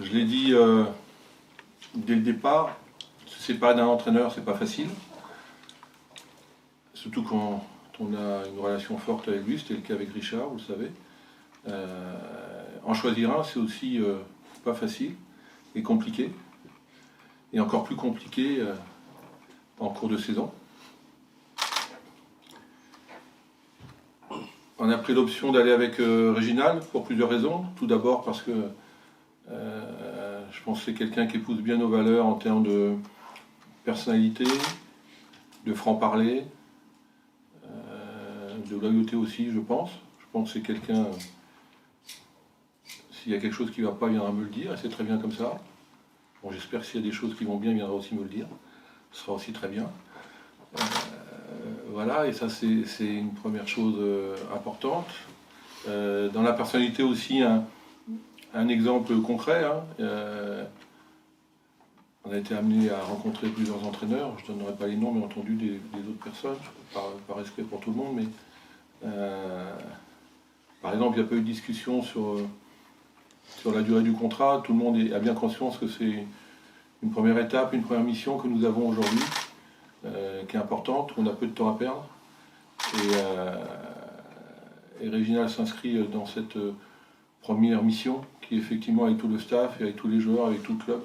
Je l'ai dit dès le départ, se séparer d'un entraîneur, c'est pas facile. Surtout quand on a une relation forte avec lui, c'était le cas avec Richard, vous le savez. En choisir un, c'est aussi pas facile et compliqué. Et encore plus compliqué en cours de saison. On a pris l'option d'aller avec Réginald pour plusieurs raisons. Tout d'abord parce que je pense que c'est quelqu'un qui épouse bien nos valeurs en termes de personnalité, de franc-parler, de loyauté aussi, je pense. Je pense que c'est quelqu'un, s'il y a quelque chose qui ne va pas, il viendra me le dire, et c'est très bien comme ça. Bon, j'espère que s'il y a des choses qui vont bien, il viendra aussi me le dire. Ce sera aussi très bien. Voilà, et ça c'est une première chose importante. Dans la personnalité aussi, un exemple concret. On a été amené à rencontrer plusieurs entraîneurs, je ne donnerai pas les noms, mais entendu des autres personnes, par respect pour tout le monde. Mais par exemple, il n'y a pas eu de discussion sur la durée du contrat. Tout le monde a bien conscience que c'est une première étape, une première mission que nous avons aujourd'hui, qui est importante. On a peu de temps à perdre. Et Réginald s'inscrit dans cette première mission, qui est effectivement avec tout le staff et avec tous les joueurs, avec tout le club,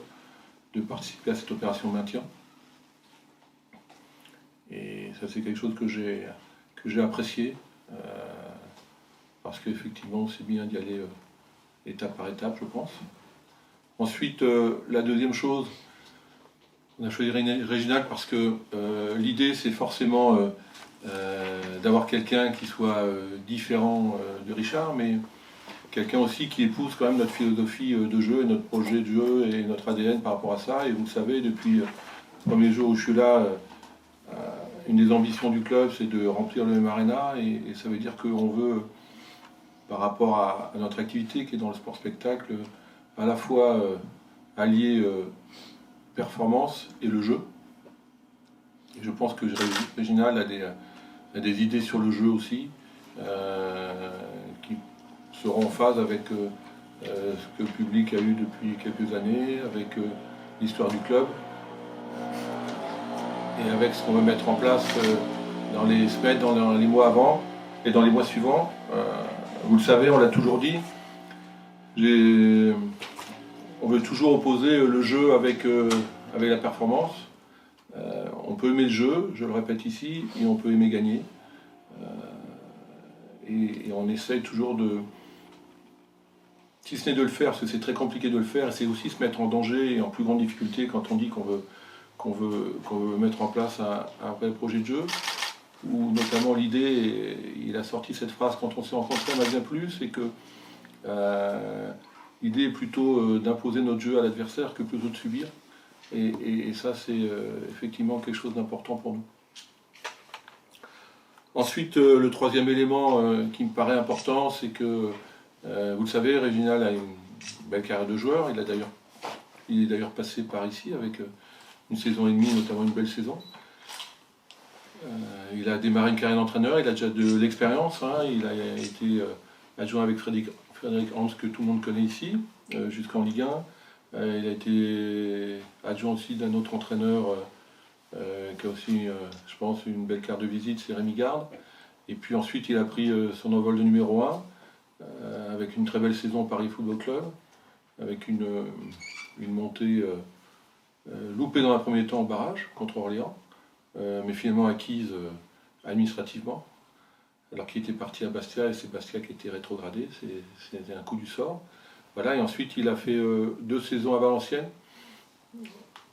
de participer à cette opération maintien. Et ça, c'est quelque chose que j'ai apprécié, parce qu'effectivement, c'est bien d'y aller étape par étape, je pense. Ensuite, la deuxième chose, on a choisi Réginald parce que l'idée, c'est forcément d'avoir quelqu'un qui soit différent de Richard, mais quelqu'un aussi qui épouse quand même notre philosophie de jeu, et notre projet de jeu et notre ADN par rapport à ça. Et vous le savez, depuis le premier jour où je suis là, une des ambitions du club, c'est de remplir le M-Arena, et ça veut dire qu'on veut, par rapport à notre activité qui est dans le sport-spectacle, à la fois allier performance et le jeu. Et je pense que Réginald a des idées sur le jeu aussi, qui seront en phase avec ce que le public a eu depuis quelques années, avec l'histoire du club, et avec ce qu'on veut mettre en place dans les semaines, dans les mois avant et dans les mois suivants. Vous le savez, on l'a toujours dit, on veut toujours opposer le jeu avec la performance. On peut aimer le jeu, je le répète ici, et on peut aimer gagner. Et on essaye toujours de, si ce n'est de le faire, parce que c'est très compliqué de le faire, et c'est aussi se mettre en danger et en plus grande difficulté quand on dit qu'on veut mettre en place un vrai projet de jeu, où notamment l'idée, il a sorti cette phrase quand on s'est rencontrés, on m'a bien plu, c'est que l'idée est plutôt d'imposer notre jeu à l'adversaire que plutôt de subir. Et ça, c'est effectivement quelque chose d'important pour nous. Ensuite, le troisième élément qui me paraît important, c'est que, vous le savez, Réginald a une belle carrière de joueur. Il est d'ailleurs passé par ici avec une saison et demie, notamment une belle saison. Il a démarré une carrière d'entraîneur, il a déjà de l'expérience. Il a été adjoint avec Frédéric Hans, que tout le monde connaît ici, jusqu'en Ligue 1. Il a été adjoint aussi d'un autre entraîneur qui a aussi, je pense, une belle carte de visite, c'est Rémi Garde. Et puis ensuite, il a pris son envol de numéro 1, avec une très belle saison au Paris Football Club, avec une montée loupée dans un premier temps au barrage contre Orléans, mais finalement acquise administrativement, alors qu'il était parti à Bastia, et c'est Bastia qui était rétrogradé, c'était un coup du sort. Voilà, et ensuite il a fait 2 saisons à Valenciennes,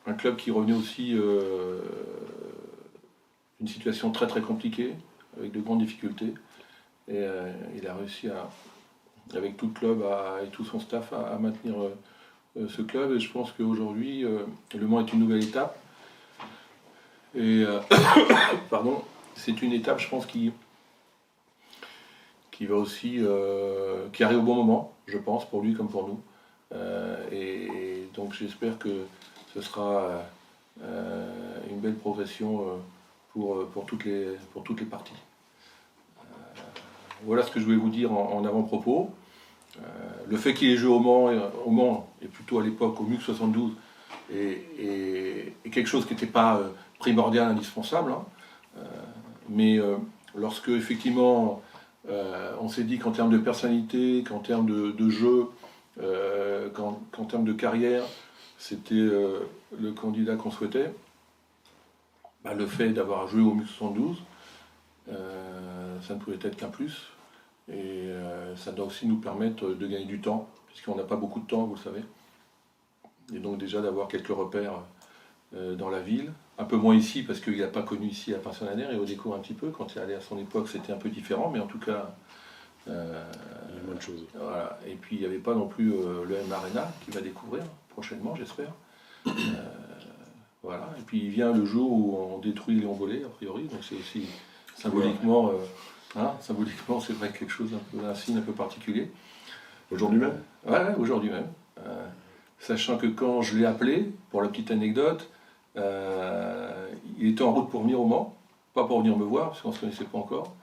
un club qui revenait aussi d'une situation très très compliquée, avec de grandes difficultés. Et il a réussi, avec tout le club et tout son staff, à maintenir ce club. Et je pense qu'aujourd'hui, Le Mans est une nouvelle étape. Et pardon, c'est une étape, je pense, qui va aussi, qui arrive au bon moment, je pense, pour lui comme pour nous. Et donc j'espère que ce sera une belle progression pour toutes les parties. Voilà ce que je voulais vous dire en avant-propos. Le fait qu'il ait joué au Mans et plutôt à l'époque au MUC 72 est quelque chose qui n'était pas primordial, indispensable. Hein. Mais lorsque effectivement on s'est dit qu'en termes de personnalité, qu'en termes de jeu, qu'en termes de carrière, c'était le candidat qu'on souhaitait, bah, le fait d'avoir joué au MUC 72, ça ne pouvait être qu'un plus. Et ça doit aussi nous permettre de gagner du temps, puisqu'on n'a pas beaucoup de temps, vous le savez. Et donc déjà d'avoir quelques repères dans la ville. Un peu moins ici, parce qu'il n'a pas connu ici la pensionnaire, et au déco un petit peu. Quand il est allé à son époque, c'était un peu différent, mais en tout cas... il y a moins de choses. Voilà. Et puis il n'y avait pas non plus le M Arena, qu'il va découvrir prochainement, j'espère. Voilà. Et puis il vient le jour où on détruit Léon Bollet, a priori, donc c'est aussi symboliquement... symboliquement, c'est vrai quelque chose, un signe un peu particulier. Aujourd'hui même? Ouais, aujourd'hui même. Sachant que quand je l'ai appelé, pour la petite anecdote, il était en route pour venir au Mans, pas pour venir me voir, parce qu'on ne se connaissait pas encore.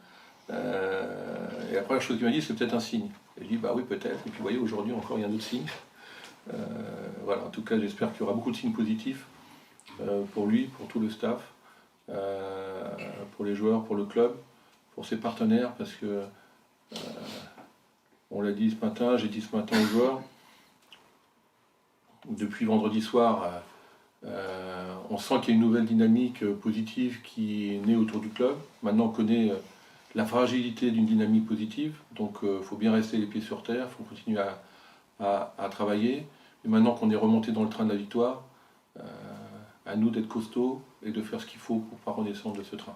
Et la première chose qu'il m'a dit, c'est peut-être un signe. Et je dis, bah oui, peut-être. Et puis vous voyez, aujourd'hui encore, il y a un autre signe. Voilà, en tout cas, j'espère qu'il y aura beaucoup de signes positifs pour lui, pour tout le staff, pour les joueurs, pour le club, pour ses partenaires, parce que on l'a dit ce matin, j'ai dit ce matin aux joueurs, depuis vendredi soir, on sent qu'il y a une nouvelle dynamique positive qui est née autour du club. Maintenant, on connaît la fragilité d'une dynamique positive, donc il faut bien rester les pieds sur terre, il faut continuer à travailler. Et maintenant qu'on est remonté dans le train de la victoire, à nous d'être costauds et de faire ce qu'il faut pour ne pas redescendre de ce train.